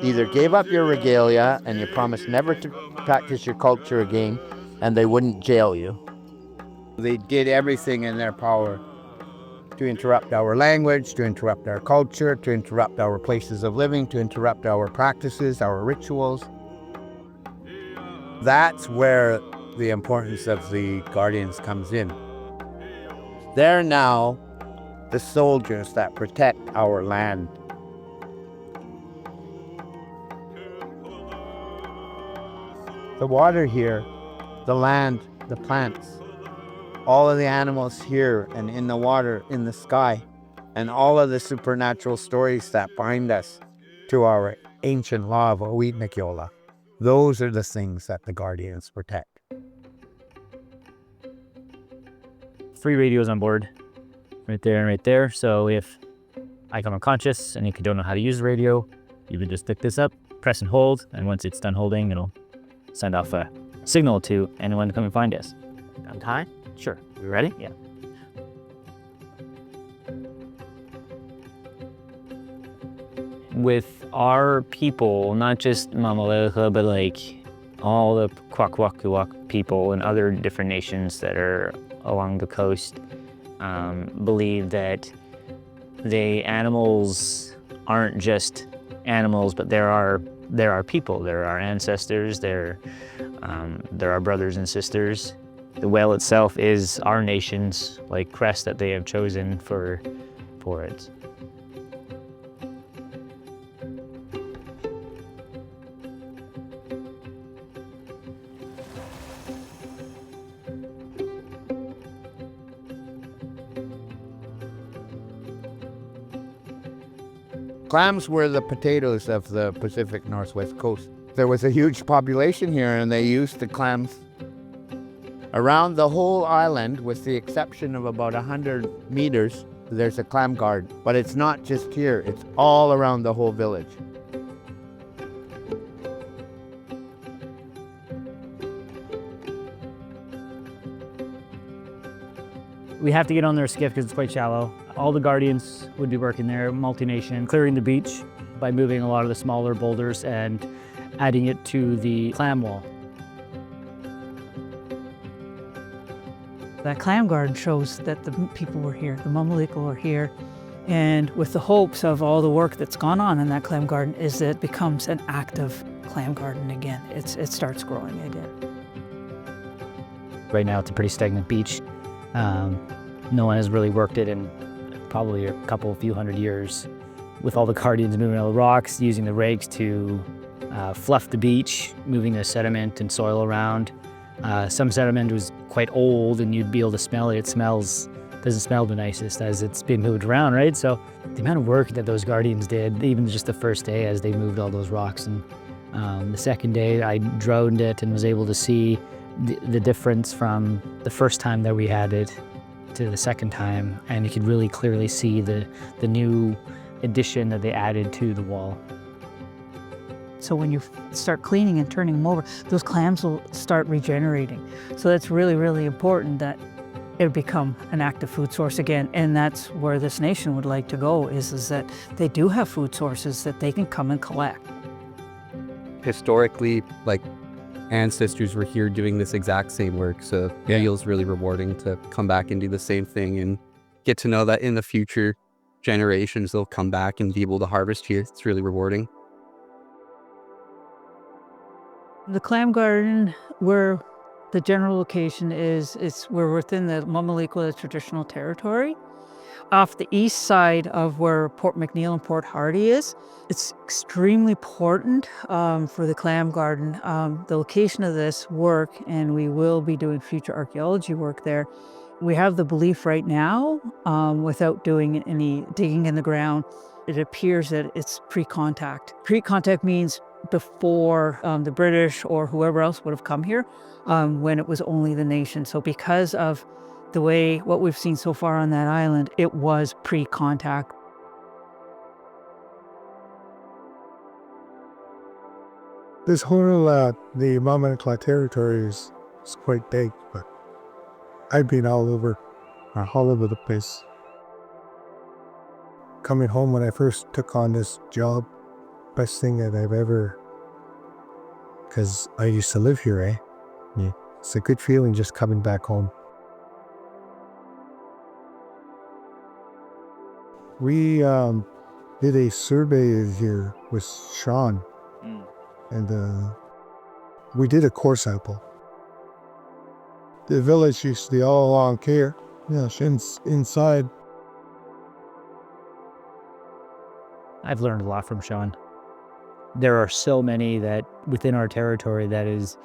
either gave up your regalia and you promised never to practice your culture again, and they wouldn't jail you. They did everything in their power to interrupt our language, to interrupt our culture, to interrupt our places of living, to interrupt our practices, our rituals. That's where the importance of the Guardians comes in. They're now the soldiers that protect our land. The water here, the land, the plants, all of the animals here and in the water, in the sky, and all of the supernatural stories that bind us to our ancient law of Mamalilikulla. Those are the things that the Guardians protect. 3 radios on board, right there and right there. So if I come unconscious and you don't know how to use the radio, you would just stick this up, press and hold, and once it's done holding, it'll send off a signal to anyone to come and find us. Untie? Sure. You ready? Yeah. With our people, not just Mamalilikulla, but like all the Kwakwaka'wakw people and other different nations that are along the coast, believe that the animals aren't just animals, but there are people. They're our ancestors. They're our brothers and sisters. The whale itself is our nation's like crest that they have chosen for it. Clams were the potatoes of the Pacific Northwest coast. There was a huge population here and they used the clams around the whole island, with the exception of about 100 meters. There's a clam garden, but it's not just here, it's all around the whole village. We have to get on their skiff because it's quite shallow. All the Guardians would be working there, multi-nation, clearing the beach by moving a lot of the smaller boulders and adding it to the clam wall. That clam garden shows that the people were here, the Mamalilikulla were here, and with the hopes of all the work that's gone on in that clam garden is that it becomes an active clam garden again. It starts growing again. Right now it's a pretty stagnant beach. No one has really worked it in probably a few hundred years. With all the Guardians moving all the rocks, using the rakes to fluff the beach, moving the sediment and soil around. Some sediment was quite old and you'd be able to smell it. Doesn't smell the nicest as it's being moved around, right? So the amount of work that those Guardians did, even just the first day as they moved all those rocks. And the second day I droned it and was able to see the difference from the first time that we had it to the second time, and you could really clearly see the new addition that they added to the wall. So when you start cleaning and turning them over, those clams will start regenerating. So that's really, really important that it would become an active food source again. And that's where this nation would like to go, is that they do have food sources that they can come and collect. Historically, like, ancestors were here doing this exact same work, so it feels really rewarding to come back and do the same thing and get to know that in the future generations they'll come back and be able to harvest here. It's really rewarding. The clam garden, where the general location is, we're within the Mamalilikulla traditional territory. Off the east side of where Port McNeill and Port Hardy is. It's extremely important for the clam garden. The location of this work, and we will be doing future archaeology work there. We have the belief right now, without doing any digging in the ground, it appears that it's pre-contact. Pre-contact means before the British or whoever else would have come here, when it was only the nation. So because of the way what we've seen so far on that island, it was pre-contact. This whole the Mamalilikulla territory is quite big, but I've been all over the place. Coming home when I first took on this job, best thing that I've ever, because I used to live here, eh? Yeah. It's a good feeling just coming back home. We did a survey here with Sean, and we did a core sample. The village used to be all along here. Yeah, inside. I've learned a lot from Sean. There are so many that within our territory that is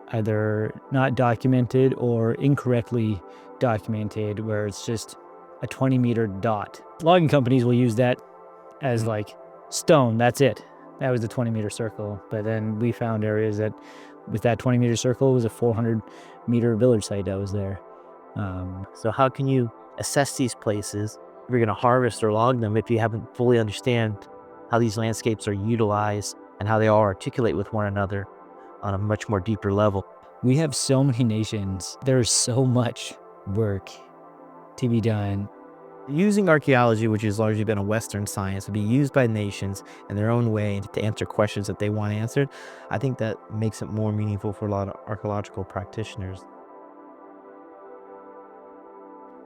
either not documented or incorrectly documented, where it's just a 20-meter dot. Logging companies will use that as like stone, that's it. That was the 20-meter circle. But then we found areas that with that 20-meter circle was a 400-meter village site that was there. So how can you assess these places if you're going to harvest or log them if you haven't fully understand how these landscapes are utilized and how they all articulate with one another on a much more deeper level? We have so many nations. There's so much work to be done. Using archaeology, which has largely been a Western science, to be used by nations in their own way to answer questions that they want answered, I think that makes it more meaningful for a lot of archaeological practitioners.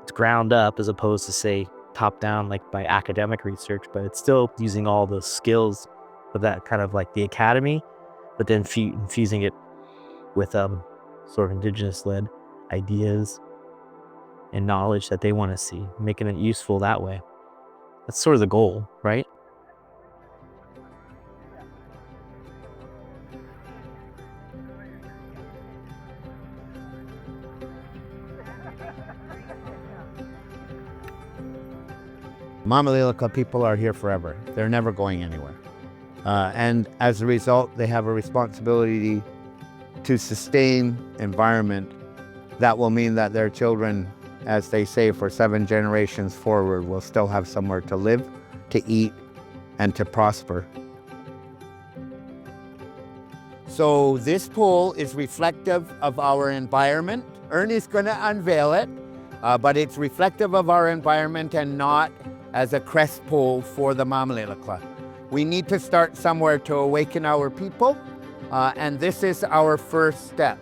It's ground up as opposed to, say, top down like by academic research, but it's still using all the skills of that kind of like the academy, but then infusing it with sort of Indigenous-led ideas and knowledge that they want to see, making it useful that way. That's sort of the goal, right? Mamalilikulla people are here forever. They're never going anywhere. And as a result, they have a responsibility to sustain environment that will mean that their children, as they say, for 7 generations forward, will still have somewhere to live, to eat, and to prosper. So this pole is reflective of our environment. Ernie's going to unveil it, but it's reflective of our environment and not as a crest pole for the Mamalilikulla. We need to start somewhere to awaken our people, and this is our first step.